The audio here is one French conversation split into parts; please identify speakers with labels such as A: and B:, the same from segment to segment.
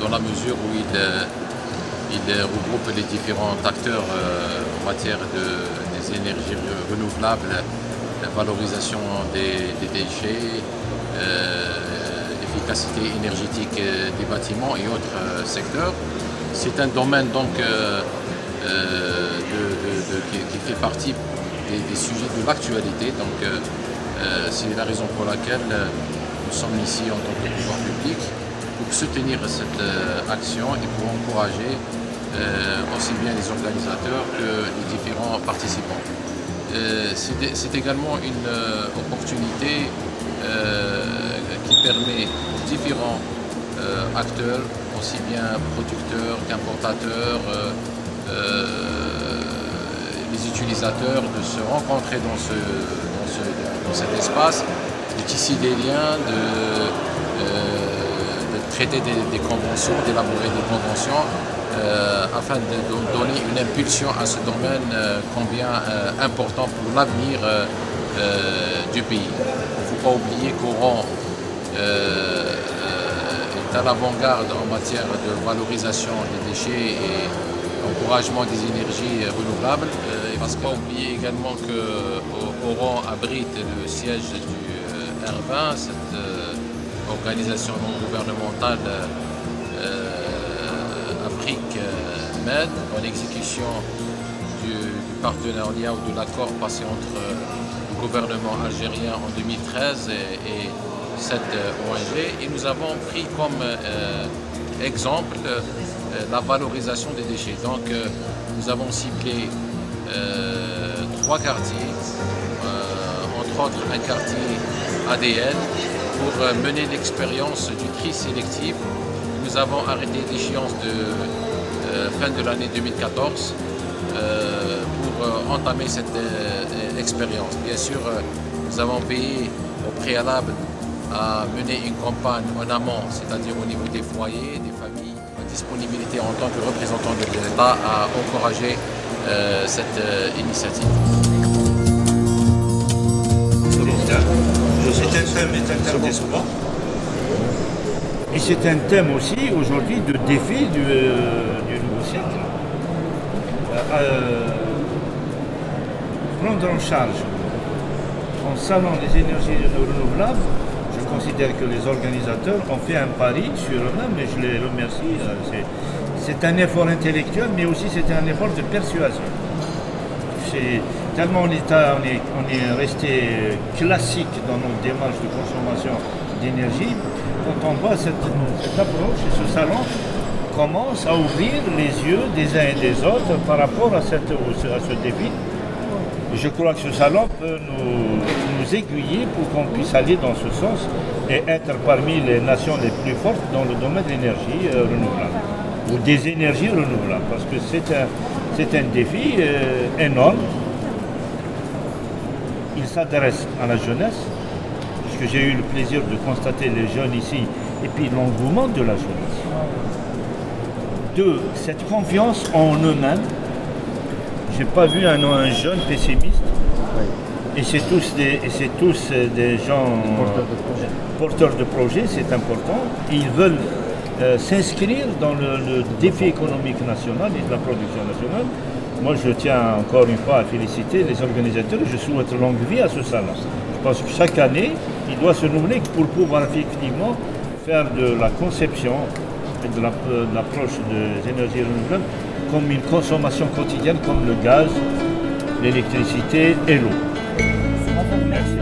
A: Dans la mesure où il regroupe les différents acteurs en matière des énergies renouvelables, la valorisation des déchets, l'efficacité énergétique des bâtiments et autres secteurs. C'est un domaine donc qui fait partie des sujets de l'actualité. Donc c'est la raison pour laquelle nous sommes ici en tant que pouvoir public, pour soutenir cette action et pour encourager aussi bien les organisateurs que les différents participants. C'est également une opportunité qui permet aux différents acteurs, aussi bien producteurs qu'importateurs, les utilisateurs, de se rencontrer dans cet espace, de tisser des liens, de traiter des conventions, d'élaborer des conventions afin de donner une impulsion à ce domaine combien important pour l'avenir du pays. Il ne faut pas oublier qu'Oran est à l'avant-garde en matière de valorisation des déchets et encouragement des énergies renouvelables. Il ne faut pas oublier également qu'Oran abrite le siège du R20, cette organisation non gouvernementale Afrique Med, en exécution du partenariat ou de l'accord passé entre le gouvernement algérien en 2013 et cette ONG. Et nous avons pris comme exemple la valorisation des déchets. Donc nous avons ciblé 3 quartiers, entre autres un quartier ADN, pour mener l'expérience du tri sélectif. Nous avons arrêté l'échéance de fin de l'année 2014 pour entamer cette expérience. Bien sûr, nous avons veillé au préalable à mener une campagne en amont, c'est-à-dire au niveau des foyers, des familles, la disponibilité en tant que représentant de l'État à encourager cette initiative.
B: C'est un thème souvent. Et c'est un thème aussi aujourd'hui de défi du nouveau siècle. Prendre en charge en salon des énergies renouvelables, je considère que les organisateurs ont fait un pari sur eux-mêmes et je les remercie. C'est un effort intellectuel, mais aussi c'est un effort de persuasion. Tellement on est resté classique dans nos démarches de consommation d'énergie, quand on voit cette approche et ce salon commence à ouvrir les yeux des uns et des autres par rapport à ce défi. Je crois que ce salon peut nous aiguiller pour qu'on puisse aller dans ce sens et être parmi les nations les plus fortes dans le domaine de l'énergie renouvelable ou des énergies renouvelables, parce que c'est un défi énorme. Il s'adresse à la jeunesse, puisque j'ai eu le plaisir de constater les jeunes ici et puis l'engouement de la jeunesse. 2. Cette confiance en eux-mêmes. Je n'ai pas vu un jeune pessimiste. Et c'est tous des gens porteurs de projets, c'est important. Ils veulent s'inscrire dans le défi économique national et de la production nationale. Moi, je tiens encore une fois à féliciter les organisateurs et je souhaite longue vie à ce salon. Je pense que chaque année, il doit se renouveler pour pouvoir effectivement faire de la conception et de l'approche des énergies renouvelables comme une consommation quotidienne, comme le gaz, l'électricité et l'eau. Merci.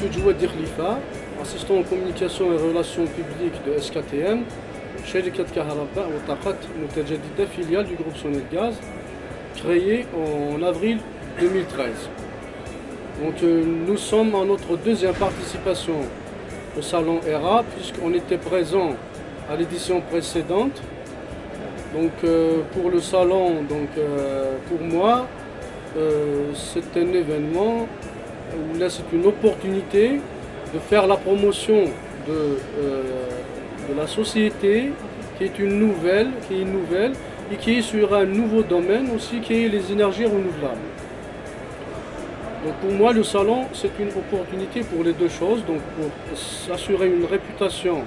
C: M. Djouad Khalifa, assistant en communication et relations publiques de SKTM, Sharikat Kaharaba wa Taqat Mutajadida, filiale du groupe Sonelgaz, créée en avril 2013. Donc nous sommes en notre deuxième participation au salon ERA, puisqu'on était présent à l'édition précédente. Donc pour le salon, pour moi, c'est un événement où là c'est une opportunité de faire la promotion de la société qui est nouvelle et qui est sur un nouveau domaine aussi, qui est les énergies renouvelables. Donc pour moi le salon c'est une opportunité pour les deux choses, donc pour s'assurer une réputation,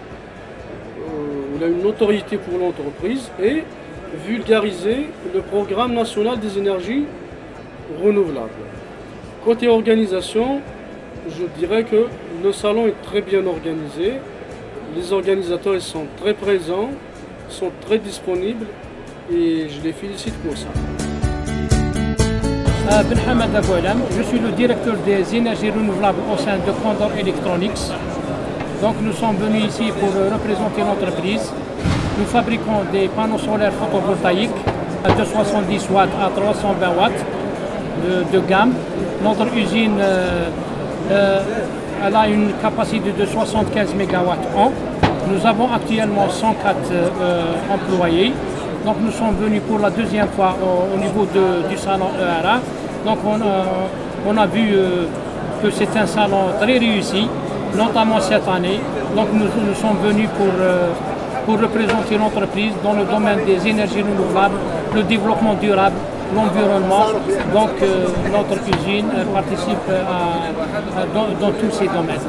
C: une autorité pour l'entreprise et vulgariser le programme national des énergies renouvelables. Côté organisation, je dirais que le salon est très bien organisé, les organisateurs ils sont très présents, sont très disponibles et je les félicite pour ça.
D: Ben Hamad Aboualam, je suis le directeur des énergies renouvelables au sein de Condor Electronics. Donc nous sommes venus ici pour représenter l'entreprise. Nous fabriquons des panneaux solaires photovoltaïques de 70 watts à 320 watts de gamme. Notre usine elle a une capacité de 75 MW an. Nous avons actuellement 104 employés. Donc nous sommes venus pour la deuxième fois au niveau du salon ERA. Donc on a vu que c'est un salon très réussi, notamment cette année. Donc nous sommes venus pour représenter l'entreprise dans le domaine des énergies renouvelables, le développement durable, l'environnement. Donc notre usine participe dans tous ces domaines.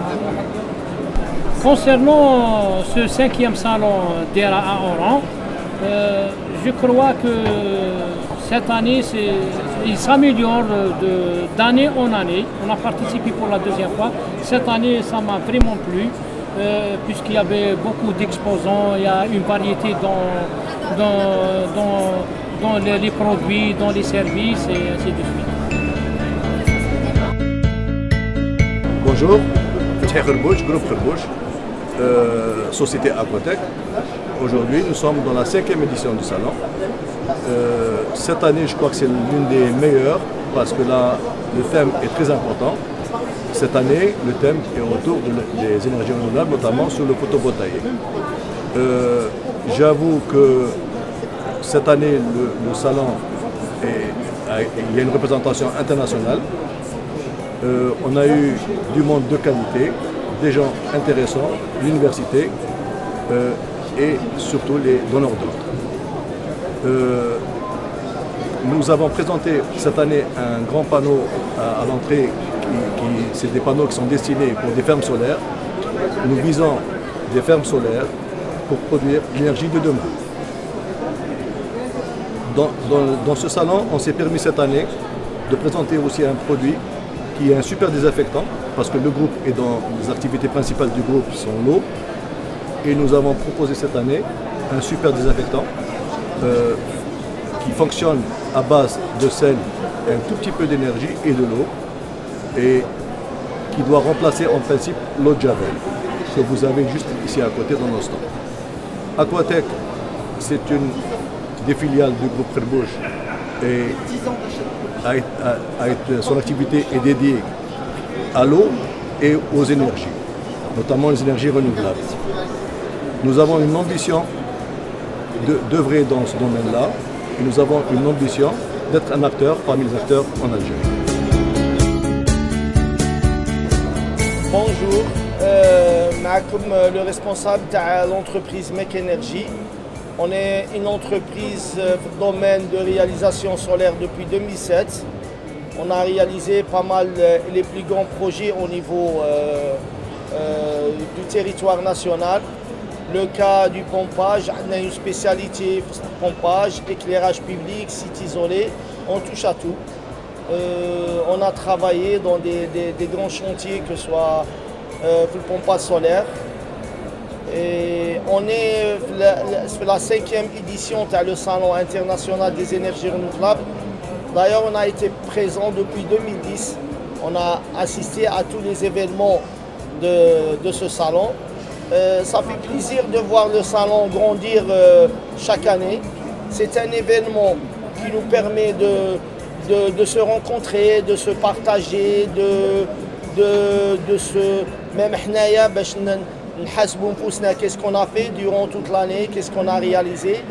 D: Concernant ce 5e salon d'ERA à Oran, je crois que cette année, il s'améliore d'année en année. On a participé pour la deuxième fois. Cette année, ça m'a vraiment plu, puisqu'il y avait beaucoup d'exposants, il y a une variété dans les produits, dans les services et ainsi de suite.
E: Bonjour, Fatih Kharbouch, groupe Kharbouch, société Aquatech. Aujourd'hui, nous sommes dans la 5e édition du salon. Cette année, je crois que c'est l'une des meilleures parce que là, le thème est très important. Cette année, le thème est autour des énergies renouvelables, notamment sur le photovoltaïque. J'avoue que cette année, le salon, il y a une représentation internationale. On a eu du monde de qualité, des gens intéressants, l'université et surtout les donneurs d'ordre. Nous avons présenté cette année un grand panneau à l'entrée, c'est des panneaux qui sont destinés pour des fermes solaires. Nous visons des fermes solaires pour produire l'énergie de demain. Dans ce salon, on s'est permis cette année de présenter aussi un produit qui est un super désinfectant, parce que le groupe est dans les activités principales du groupe sont l'eau. Et nous avons proposé cette année un super désinfectant qui fonctionne à base de sel, un tout petit peu d'énergie et de l'eau, et qui doit remplacer en principe l'eau de Javel, que vous avez juste ici à côté dans nos stands. Aquatech, c'est une des filiales du groupe Kharbouch et son activité est dédiée à l'eau et aux énergies, notamment les énergies renouvelables. Nous avons une ambition d'œuvrer dans ce domaine-là et nous avons une ambition d'être un acteur parmi les acteurs en Algérie.
F: Bonjour, comme le responsable de l'entreprise Mec Energy. On est une entreprise dans le domaine de réalisation solaire depuis 2007. On a réalisé pas mal les plus grands projets au niveau du territoire national. Le cas du pompage, on a une spécialité pompage, éclairage public, site isolé, on touche à tout. On a travaillé dans des grands chantiers, que ce soit le pompage solaire. Et on est la 5e édition de le Salon international des énergies renouvelables. D'ailleurs, on a été présent depuis 2010 On a assisté à tous les événements de ce salon. Ça fait plaisir de voir le salon grandir chaque année. C'est un événement qui nous permet de se rencontrer, de se partager, de se... Même qu'est-ce qu'on a fait durant toute l'année, qu'est-ce qu'on a réalisé.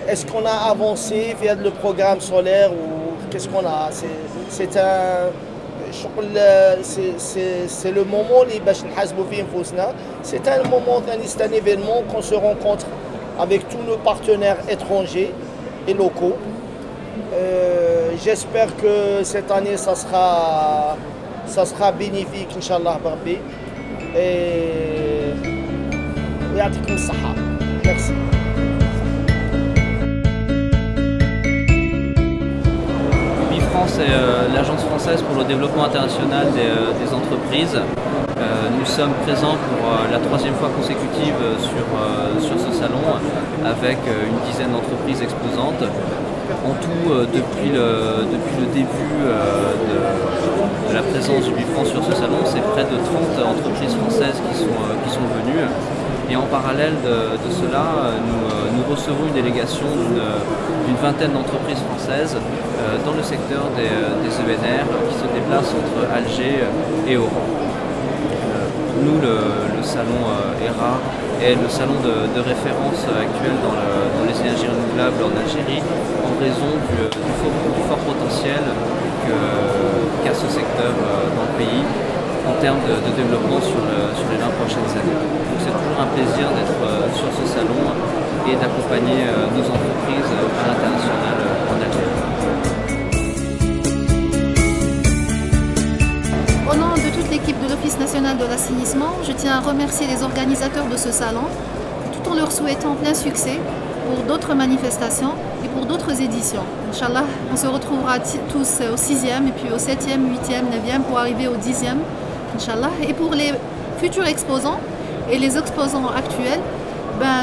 F: Est-ce qu'on a avancé via le programme solaire ou qu'est-ce qu'on a? C'est le moment, c'est un moment, c'est un événement qu'on se rencontre avec tous nos partenaires étrangers et locaux. J'espère que cette année ça sera bénéfique, Inch'Allah Barbi. Et merci.
G: UbiFrance est l'agence française pour le développement international des entreprises. Nous sommes présents pour la 3e fois consécutive sur ce salon avec une dizaine d'entreprises exposantes. En tout, depuis le début de la présence d'UbiFrance sur ce salon, c'est près de 30 entreprises françaises qui sont venues. Et en parallèle de cela, nous recevons une délégation d'une vingtaine d'entreprises françaises dans le secteur des ENR qui se déplacent entre Alger et Oran. Nous, le salon ERA est le salon de référence actuel dans les énergies renouvelables en Algérie en raison du fort potentiel qu'a ce secteur dans le pays en termes de développement sur les 20 prochaines années. Donc c'est toujours un plaisir d'être sur ce salon et d'accompagner nos entreprises à l'international en Algérie.
H: Au nom de toute l'équipe de l'Office national de l'assainissement, je tiens à remercier les organisateurs de ce salon, tout en leur souhaitant plein succès pour d'autres manifestations et pour d'autres éditions. Inch'Allah, on se retrouvera tous au 6e et puis au 7e, 8e, 9e pour arriver au 10e. Inch'Allah. Et pour les futurs exposants et les exposants actuels,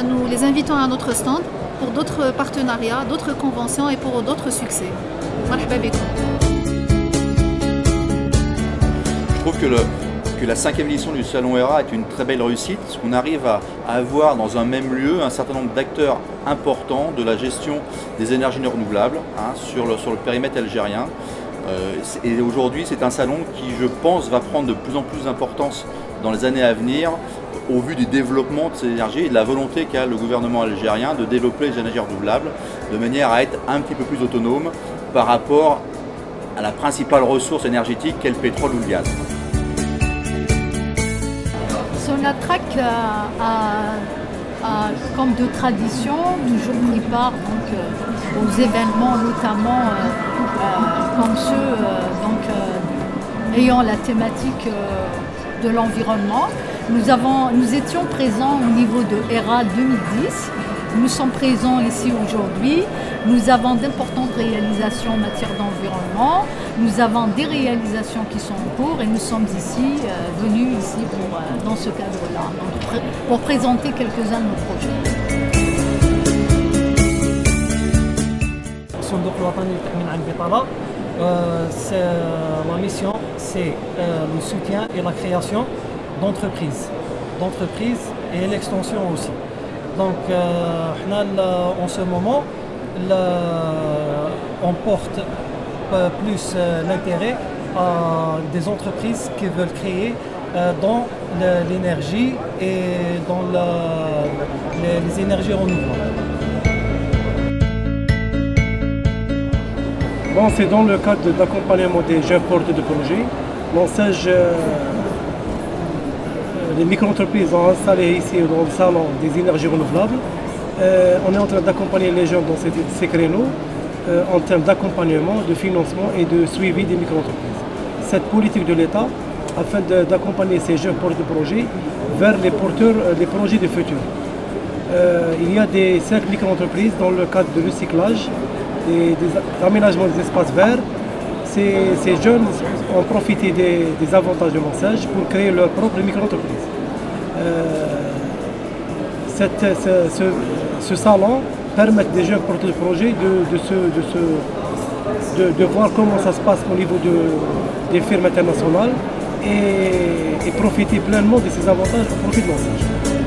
H: nous les invitons à notre stand pour d'autres partenariats, d'autres conventions et pour d'autres succès. Marhaba bikoum.
I: Je trouve que la 5e édition du Salon ERA est une très belle réussite, parce qu'on arrive à avoir dans un même lieu un certain nombre d'acteurs importants de la gestion des énergies renouvelables sur le périmètre algérien. Et aujourd'hui, c'est un salon qui, je pense, va prendre de plus en plus d'importance dans les années à venir, au vu du développement de ces énergies et de la volonté qu'a le gouvernement algérien de développer les énergies renouvelables de manière à être un petit peu plus autonome par rapport à la principale ressource énergétique qu'est le pétrole ou le gaz.
J: Sonatrach a, comme de tradition, toujours pris part aux événements, notamment comme ceux ayant la thématique de l'environnement. Nous étions présents au niveau de ERA 2010. Nous sommes présents ici aujourd'hui. Nous avons d'importantes réalisations en matière d'environnement. Nous avons des réalisations qui sont en cours et nous sommes venus ici dans ce cadre-là, pour présenter quelques-uns de nos projets.
K: La mission, c'est le soutien et la création d'entreprises et l'extension aussi. Donc, en ce moment, on porte plus l'intérêt à des entreprises qui veulent créer dans l'énergie et dans les énergies renouvelables.
C: Bon, c'est dans le cadre d'accompagnement des jeunes porteurs de projets. Les micro-entreprises ont installé ici dans le salon des énergies renouvelables. On est en train d'accompagner les jeunes dans ces créneaux en termes d'accompagnement, de financement et de suivi des micro-entreprises. Cette politique de l'État afin d'accompagner ces jeunes porteurs de projets vers les projets du futur. Il y a 5 micro-entreprises dans le cadre de recyclage, des aménagements des espaces verts. Ces jeunes ont profité des avantages de massage pour créer leur propre micro-entreprise. Ce salon permet des jeunes porteurs de projets
K: de voir comment ça se passe au niveau des firmes internationales et profiter pleinement de ces avantages au profit de l'enseigne.